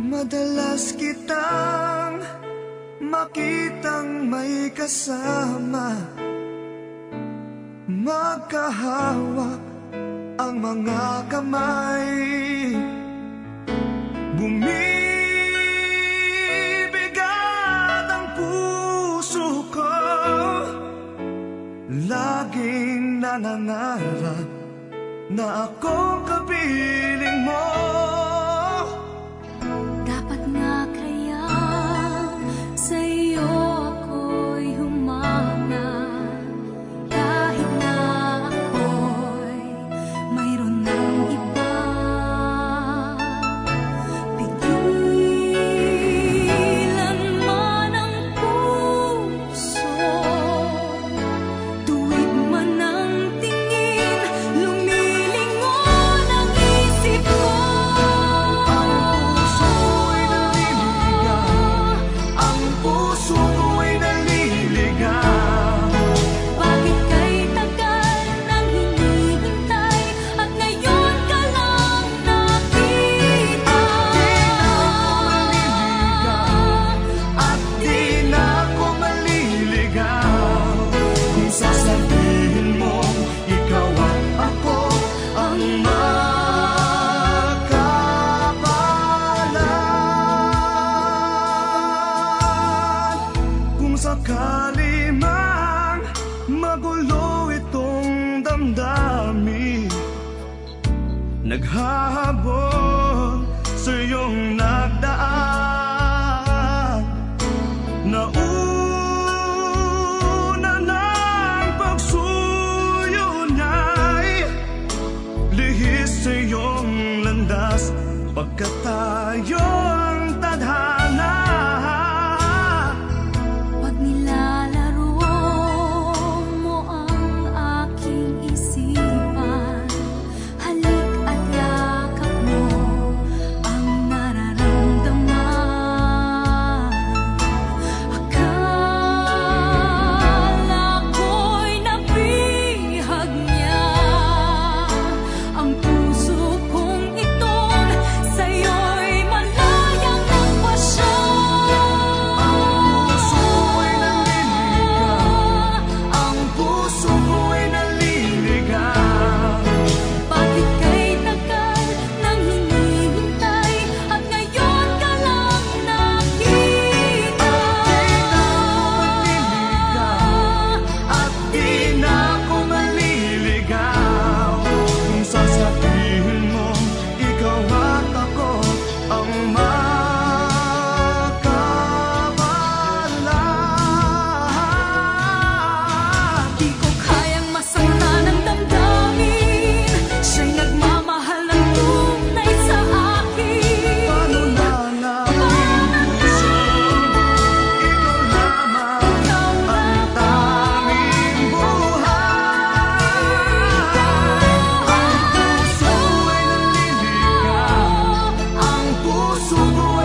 Madalas kitang makitang may kasama, magkahawak ang mga kamay, bumibigat ang puso ko, laging nangangarap na akong kapiling mo. Dapat nga kaya sa'yo ako'y humanga, kahit na ako'y mayroon ng iba. Pigilan man ang puso, tuwid man ang tingin, lumilingon ang isip ko. Sakali mang magulo itong damdamin, naghahabol sa iyong nagdaan, nauna ng pagsuyo niya'y lihis sa iyong landas, pagkat tayo ang tadhana. Sugo